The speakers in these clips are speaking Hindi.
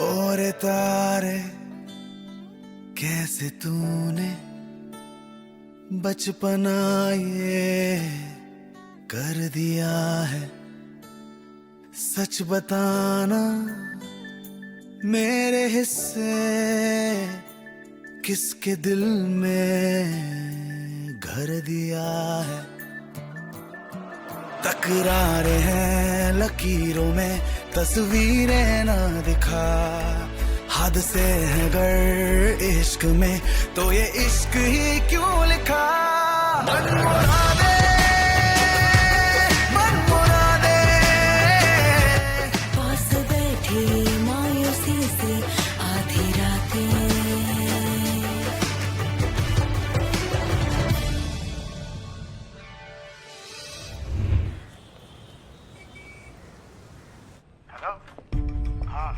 और तारे कैसे तूने बचपना ये कर दिया है। सच बताना मेरे हिस्से किसके दिल में घर दिया है। तकरारे हैं लकीरों में तस्वीरें ना दिखा। हद से है गर इश्क में तो ये इश्क ही क्यों लिखा। मन मुरादे मन मुरादे पास बैठी मायूसी से आधी रातें। हेलो, हाँ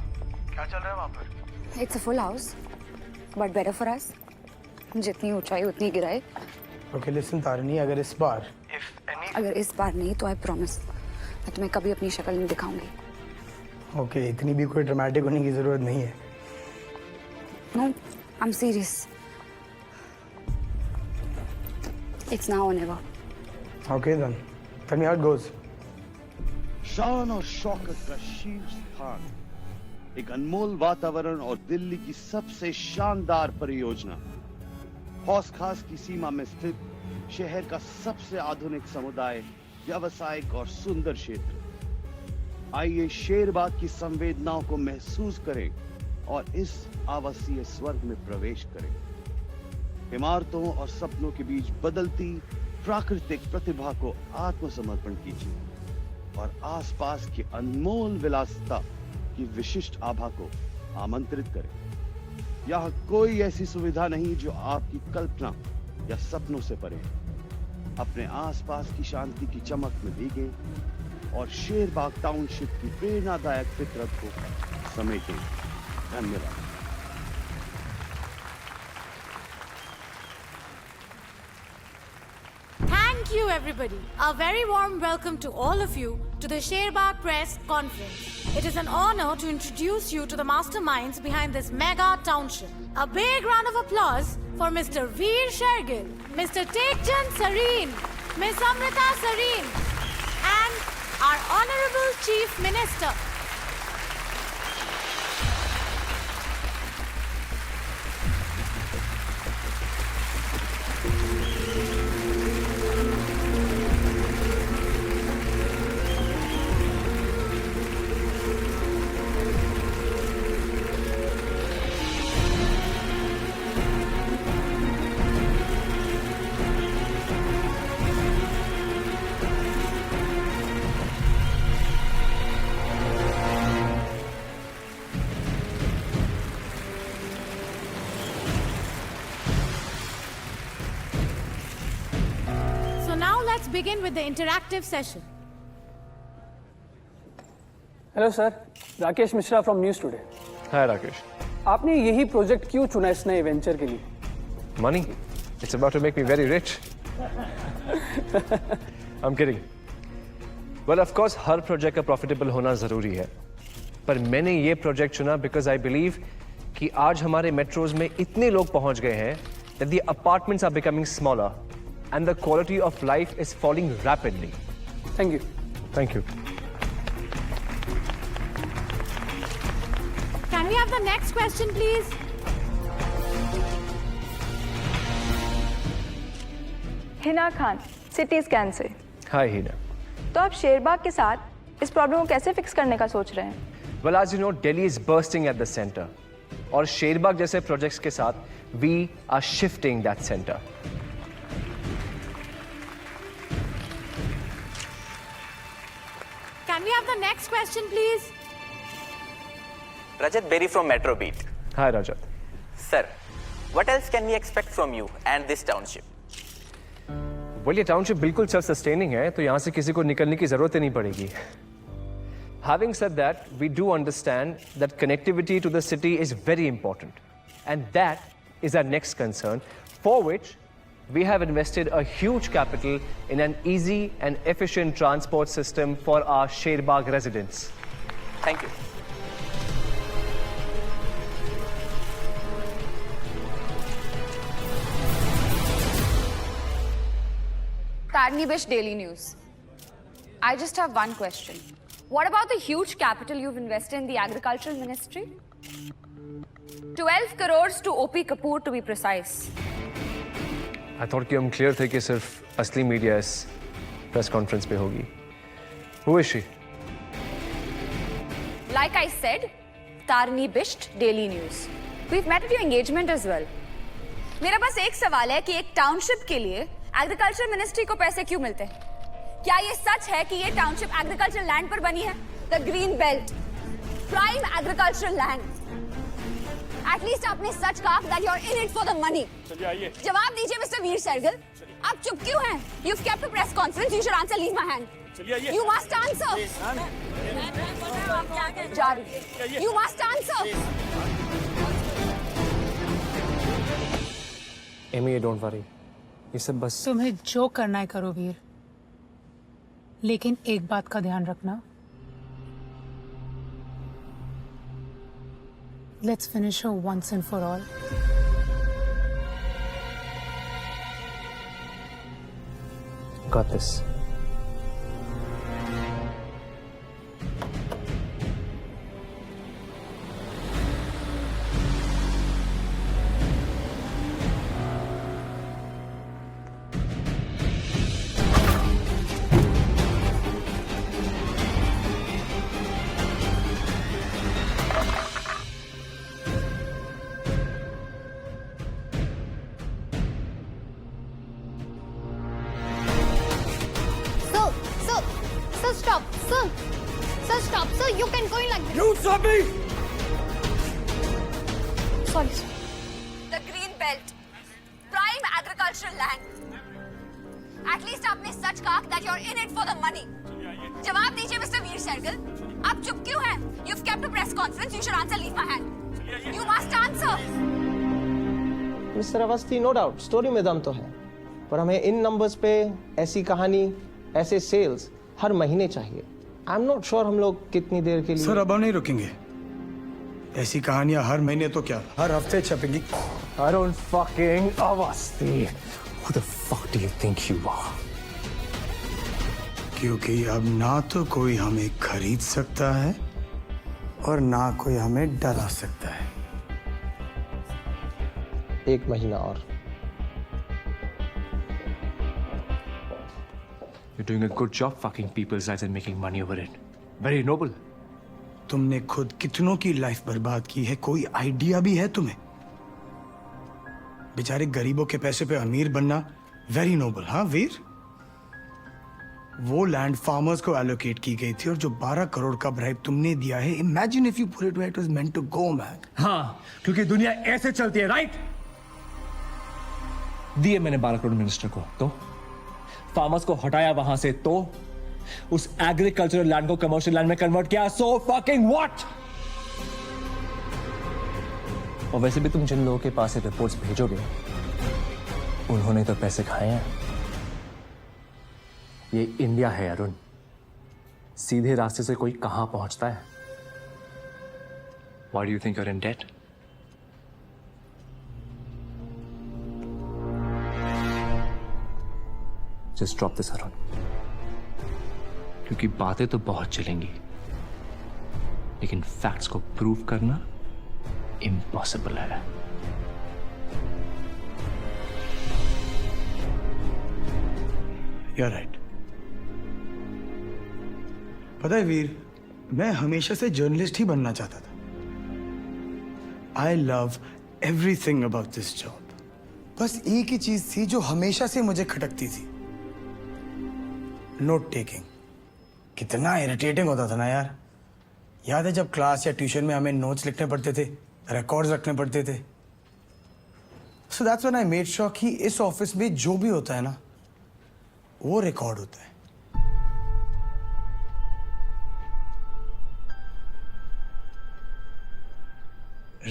क्या चल रहा है वहाँ पर? It's a full house, but better for us. जितनी ऊंचाई उतनी गिराए। ओके लिसन तारिणी, अगर इस बार इस बार नहीं तो आई प्रॉमिस मैं तुम्हें कभी अपनी शक्ल नहीं दिखाऊंगी। ओके इतनी भी कोई ड्रामेटिक होने की जरूरत नहीं है। No, I'm serious. It's now or never. Okay then tell me how it goes. शान और शौकत का शीर्ष स्थान, एक अनमोल वातावरण और दिल्ली की सबसे शानदार परियोजना। हौस खास की सीमा में स्थित शहर का सबसे आधुनिक समुदाय, व्यावसायिक और सुंदर क्षेत्र। आइए शेरबाग की संवेदनाओं को महसूस करें और इस आवासीय स्वर्ग में प्रवेश करें। इमारतों और सपनों के बीच बदलती प्राकृतिक प्रतिभा को आत्मसमर्पण कीजिए और आसपास की अनमोल विलासिता की विशिष्ट आभा को आमंत्रित करें। यहाँ कोई ऐसी सुविधा नहीं जो आपकी कल्पना या सपनों से परे है। अपने आसपास की शांति की चमक में भीगे और शेरबाग टाउनशिप की प्रेरणादायक फितरत को समेटें। धन्यवाद। Thank you everybody. A very warm welcome to all of you to the Sherbagh Press Conference. It is an honor to introduce you to the masterminds behind this mega township. A big round of applause for Mr. Veer Shergill, Mr. Tekchand Sareen, Miss Amrita Sareen, and our Honorable Chief Minister. So now let's begin with the interactive session. Hello sir, Rakesh Mishra from News Today. Hi Rakesh. आपने यही प्रोजेक्ट क्यों चुना इस नए वेंचर के लिए? Money, it's about to make me very rich. I am kidding. Well of course हर प्रोजेक्ट का प्रॉफिटेबल होना जरूरी है, पर मैंने ये प्रोजेक्ट चुना बिकॉज आई बिलीव कि आज हमारे मेट्रोज में इतने लोग पहुंच गए हैं that the apartments are becoming smaller and the quality of life is falling rapidly. Thank you. Thank you. Can we have the next question, please? Hina Khan, CT scan से। Hi Hina. तो आप शेरबाग के साथ इस प्रॉब्लम को कैसे फिक्स करने का सोच रहे हैं? Well, as you know, Delhi is bursting at the center. और शेरबाग जैसे प्रोजेक्ट्स के साथ we are shifting that center. Can we have the next question, please? Rajat Berry from Metro Beat. Hi Rajat. Sir, what else can we expect from you and this township? Well, ये टाउनशिप बिल्कुल सेल्फ सस्टेनिंग है, तो यहाँ से किसी को निकलने की जरूरत ही नहीं पड़ेगी। Having said that, we do understand that connectivity to the city is very important, and that is our next concern, for which we have invested a huge capital in an easy and efficient transport system for our Sherbagh residents. Thank you. Tarnibish Daily News. I just have one question. What about the huge capital you've invested in the Agricultural Ministry? 12 crores to OP Kapoor to be precise. I thought कि हम clear थे कि सिर्फ असली मीडिया इस press conference पे होगी. Who is she? Like I said, Tarnibished Daily News. We've met at your engagement as well. मेरा बस एक सवाल है कि एक टाउनशिप के लिए एग्रीकल्चर मिनिस्ट्री को पैसे क्यों मिलते हैं? क्या ये सच है कि ये टाउनशिप एग्रीकल्चर लैंड पर बनी है? The green belt, prime agricultural land. At least आपने सच कहा that you're in it for the money. चलिए आइए. जवाब दीजिए मिस्टर वीर सहगल. आप चुप क्यों हैं? You've kept a press conference. You should answer. Leave my hand. चलिए आइए. You must answer. जा रही. You must answer. Amy, don't worry. ये सब बस तुम्हें जो करना है करो वीर, लेकिन एक बात का ध्यान रखना. Let's finish her once and for all. Got this. Sir, stop. Sir, stop. Sir, you can go in like this. You stop me! Sorry, sir. The green belt, prime agricultural land. At least आपने सच कहा that you're in it for the money. जवाब दीजिए मिस्टर वीर सहगल. आप चुप क्यों हैं? You've kept a press conference. You should answer. Leave my hand. You must answer. Mister Awasthi, no doubt story में दम तो है, पर हमें इन नंबर्स पे ऐसी कहानी, ऐसे सेल्स हर महीने चाहिए. आई एम नॉट श्योर हम लोग कितनी देर के लिए. सर अब हम नहीं रुकेंगे. ऐसी कहानियां हर महीने तो क्या हर हफ्ते छपेंगी. I don't fucking Avasti. Who the fuck do you think you are? क्योंकि अब ना तो कोई हमें खरीद सकता है और ना कोई हमें डरा सकता है. एक महीना और. You're doing a good job fucking people's lives and making money over it. Very noble. तुमने खुद कितनों की लाइफ बर्बाद की है, कोई आइडिया भी है तुम्हें? बेचारे गरीबों के पैसे पे अमीर बनना वेरी नोबल. हाँ वीर, वो लैंड फार्मर्स को एलोकेट की गई थी और जो 12 करोड़ का ब्राइब तुमने दिया है, imagine if you put it where it was meant to go man. हाँ, क्योंकि दुनिया ऐसे चलती है, राइट? दिए मैंने 12 करोड़ मिनिस्टर को, तो फार्मर्स को हटाया वहां से, तो उस एग्रीकल्चरल लैंड को कमर्शियल लैंड में कन्वर्ट किया. So fucking what? और वैसे भी तुम जिन लोगों के पास रिपोर्ट्स भेजोगे, उन्होंने तो पैसे खाए हैं. ये इंडिया है अरुण, सीधे रास्ते से कोई कहां पहुंचता है? Why do you think you're in debt? Just drop this, Arun. क्योंकि बातें तो बहुत चलेंगी, लेकिन फैक्ट्स को प्रूव करना इम्पॉसिबल है. You're right. पता है वीर, मैं हमेशा से जर्नलिस्ट ही बनना चाहता था. I love everything about this job. बस एक ही चीज थी जो हमेशा से मुझे खटकती थी, नोट टेकिंग. कितना इरिटेटिंग होता था ना यार. याद है जब क्लास या ट्यूशन में हमें नोट्स लिखने पड़ते थे, रिकॉर्ड्स रखने पड़ते थे. So that's when I made sure कि इस ऑफिस में जो भी होता है ना, वो रिकॉर्ड होता है.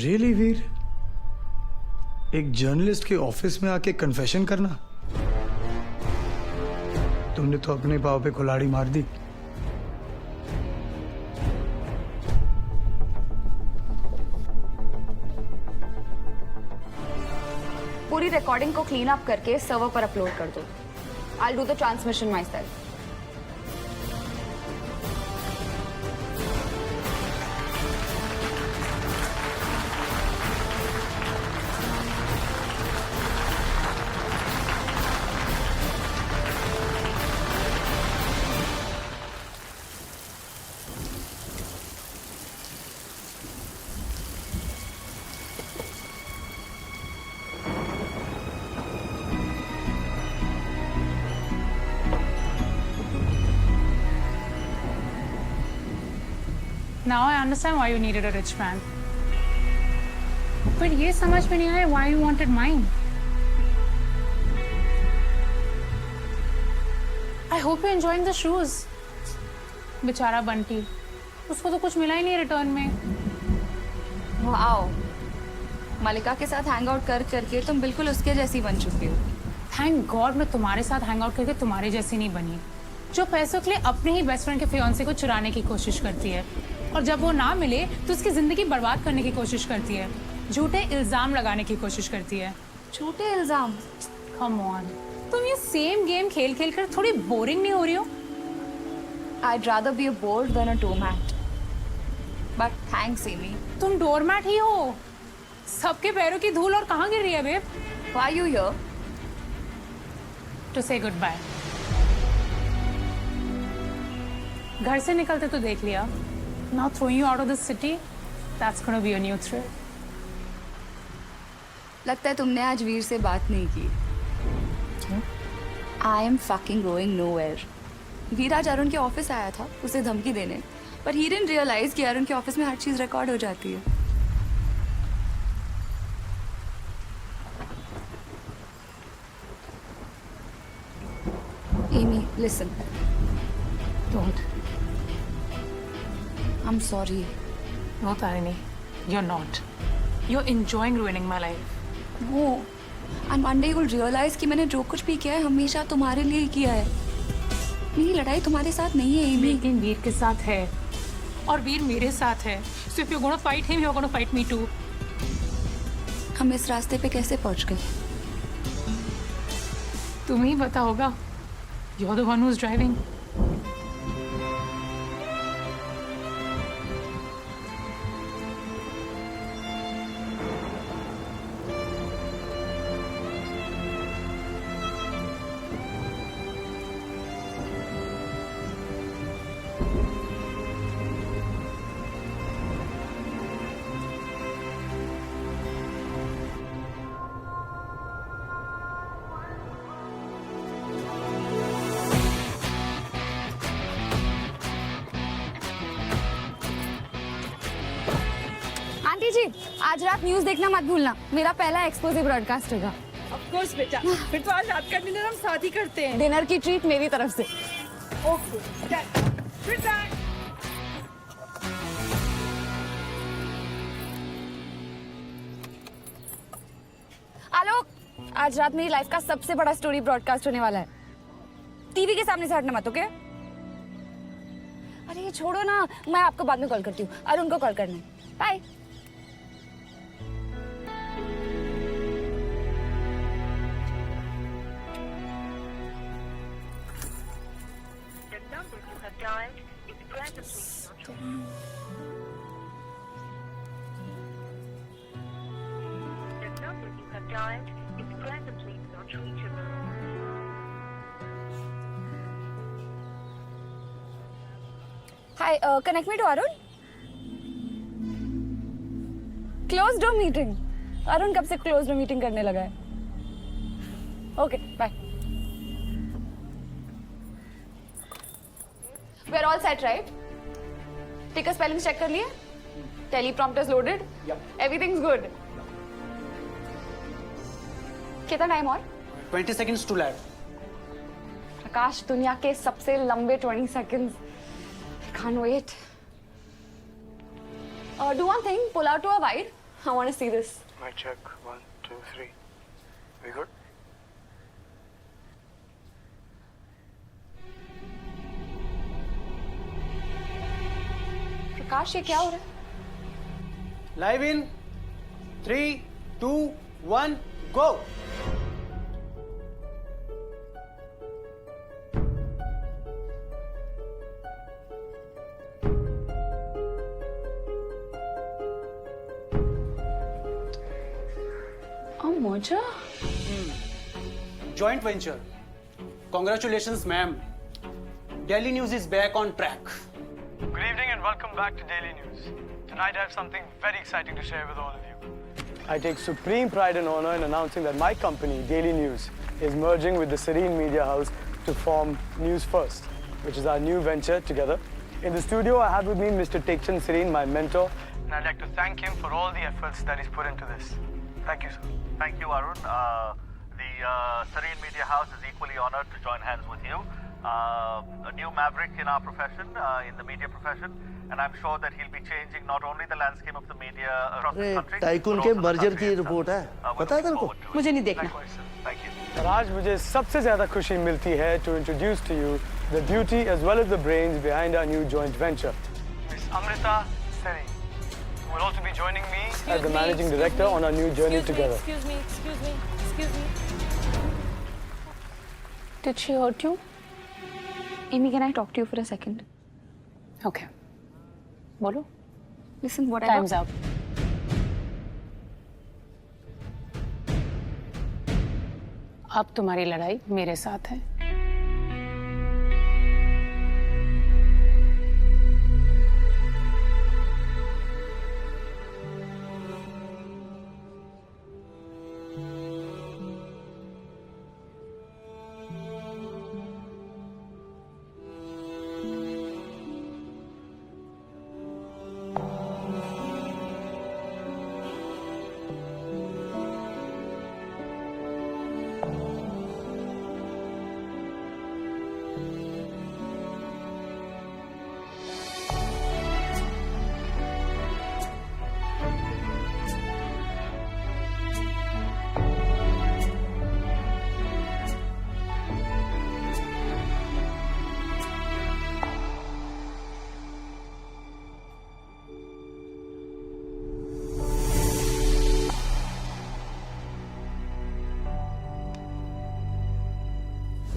रियली वीर, एक जर्नलिस्ट के ऑफिस में आके कन्फेशन करना? तुमने तो अपने पाव पे कुल्हाड़ी मार दी. पूरी रिकॉर्डिंग को क्लीन अप करके सर्वर पर अपलोड कर दो. I'll do the transmission myself. Now I understand why you needed a rich man. But ये समझ में नहीं आया why you wanted mine. I hope you're enjoying the shoes. बेचारा बंटी, उसको तो कुछ मिला ही नहीं रिटर्न में. वाओ, मलिका के साथ हैंग आउट कर करके तुम बिल्कुल उसके जैसी बन चुकी हो. Thank God मैं तुम्हारे साथ हैंग आउट करके तुम्हारे जैसी नहीं बनी, जो पैसों के लिए अपने ही बेस्ट फ्रेंड के फियांसे को चुराने की कोशिश करती है, और जब वो ना मिले तो उसकी जिंदगी बर्बाद करने की कोशिश करती है, झूठे इल्जाम लगाने की कोशिश करती है. झूठे इल्जाम? Come on, तुम ये सेम गेम खेल खेल कर थोड़ी बोरिंग नहीं हो रही हो? I'd rather be a board than a doormat. But thanks, Amy. तुम डोरमैट ही हो. सबके पैरों की धूल और कहाँ गिर रही है babe? Why are you here? To say goodbye. घर से निकलते तो देख लिया. Now throwing you out of the city, that's going to be a new thrill. लगता है तुमने आज वीर से बात नहीं की. I am fucking going nowhere. वीर आज अरुण के ऑफिस आया था उसे धमकी देने, पर he didn't realize कि अरुण के ऑफिस में हर चीज रिकॉर्ड हो जाती है. Amy, listen. Don't. I'm sorry. No, Tarini, you're not. You're enjoying ruining my life. No. And one day you'll realize कि मैंने जो कुछ भी किया है हमेशा तुम्हारे लिए ही किया है. मेरी लड़ाई तुम्हारे साथ नहीं है, Amy. लेकिन वीर के साथ है, और वीर मेरे साथ है. So if you're going to fight him, you're going to fight me too. हम इस रास्ते पे कैसे पहुंच गए? तुम्हें ही पता होगा. You're the one who's driving. Aunty ji, आज रात न्यूज़ देखना मत भूलना. मेरा पहला एक्सक्लूसिव ब्रॉडकास्ट होगा. ऑफ कोर्स बेटा, फिर तो आज रात का डिनर हम साथ ही करते हैं. डिनर की ट्रीट मेरी तरफ से. ओके, फिर आलोक, आज रात मेरी लाइफ का सबसे बड़ा स्टोरी ब्रॉडकास्ट होने वाला है. टीवी के सामने से हटना मत, ओके? अरे छोड़ो ना, मैं आपको बाद में कॉल करती हूँ. अरुण को कॉल करना है. Bye. Hi, connect me to Arun. Closed door meeting. Arun कब से closed door meeting करने लगा है? Okay, bye. We're all set, right? Ticker spellings check कर लिए? Teleprompters loaded? Yep. Everything's good. कितना टाइम और? 20 seconds to lab. प्रकाश, दुनिया के सबसे लंबे 20 seconds. I can't wait. Do one thing, pull out to a wide. I want to see this. My check. 1, 2, 3. We good? प्रकाश, ये क्या हो रहा है? Live in 3, 2, 1, go. Moja? Joint venture. Congratulations, ma'am. Delhi News is back on track. Good evening and welcome back to Daily News. Tonight I have something very exciting to share with all of you. I take supreme pride and honor in announcing that my company, Daily News, is merging with the Serene Media House to form News First, which is our new venture together. In the studio, I have with me Mr. Tekchand Serene, my mentor. And I'd like to thank him for all the efforts that he's put into this. Thank you, sir. Thank you, Arun. The Serene Media House is equally honored to join hands with you. A new maverick in our profession, in the media profession, and I'm sure that he'll be changing not only the landscape of the media across the country. Tycoon के मर्जर की रिपोर्ट है, पता है तेरे को? मुझे नहीं देखना. Thank you. और आज मुझे सबसे ज़्यादा खुशी मिलती है to introduce to you the beauty as well as the brains behind our new joint venture. Miss Amrita Seri, who will also be joining me as the managing director on our new journey together. Excuse me. Did she hurt you? Amy, can I talk to you for a second? Okay. Bolo? Listen, what Time's up. अब तुम्हारी लड़ाई मेरे साथ है.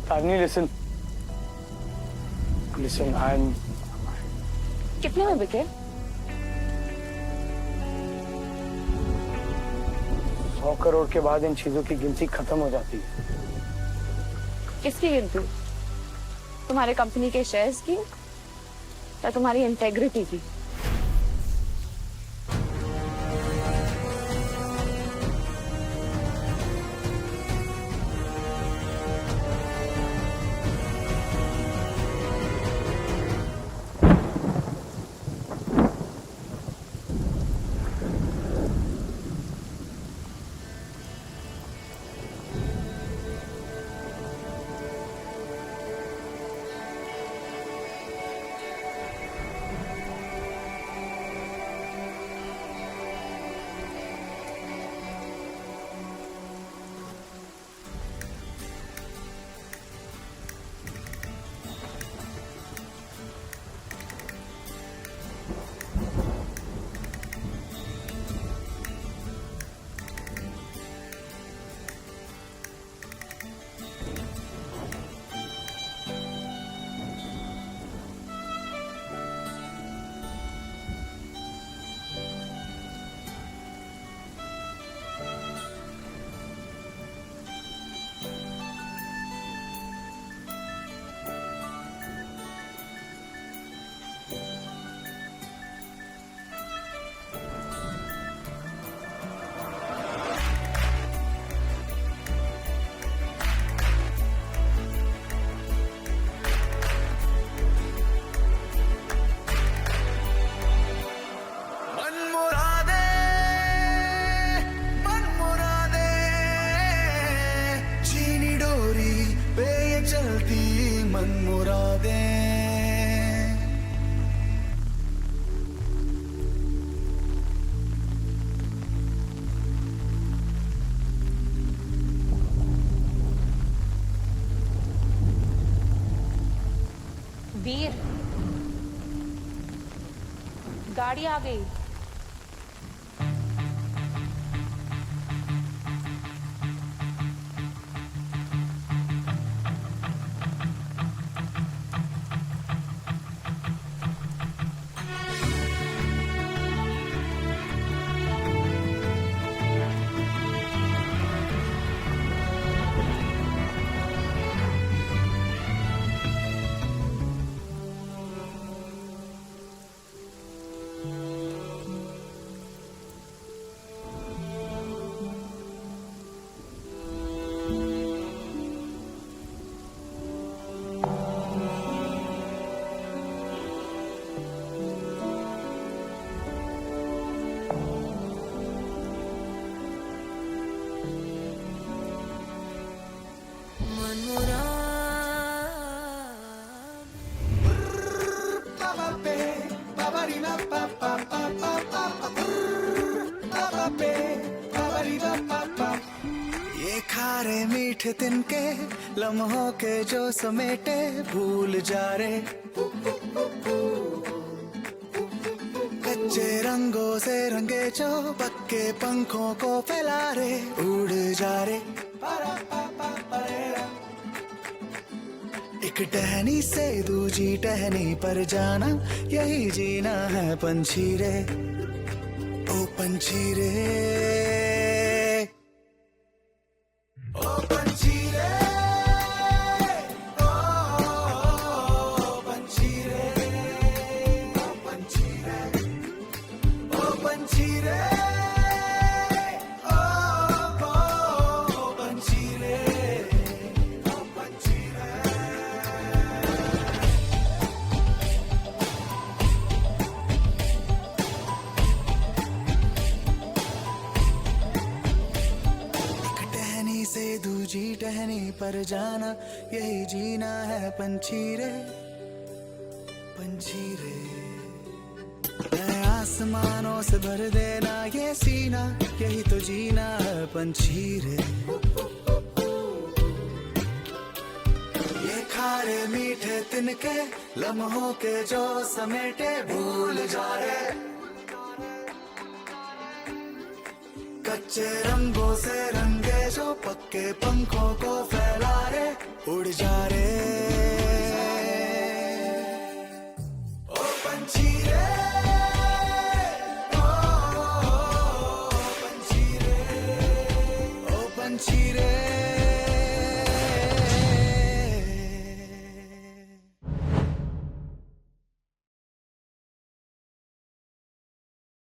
Tarni, listen. Listen, I'm... कितने में बिके? 100 करोड़ के बाद इन चीजों की गिनती खत्म हो जाती है. किसकी गिनती? तुम्हारे कंपनी के शेयर्स की या तुम्हारी इंटेग्रिटी की? वीर, गाड़ी आ गई. मीठे तिनके लम्हों के जो समेटे भूल जा रे कच्चे रंगों से रंगे जो पक्के पंखों को फैला रे उड़ जा रे एक टहनी से दूजी टहनी पर जाना यही जीना है पंछी रे ओ पंछी रे ओ पंछी रे ओ पंछी रे ओ पंछी रे ओ पंछी रे ओ पंछी रे ओ पंछी रे से दूजी टहनी पर जाना यही जीना है पंछी रे पंछी रे मैं आसमानों से भर देना ये सीना यही तो जीना है पंछी रे ये खारे मीठे तिनके लम्हों के जो समेटे भूल जा रे कच्चे रंगों से रंगे जो पक्के पंखों को फैला रे उड़ जा रे ओ पंछी रे ओ पंछी रे ओ पंछी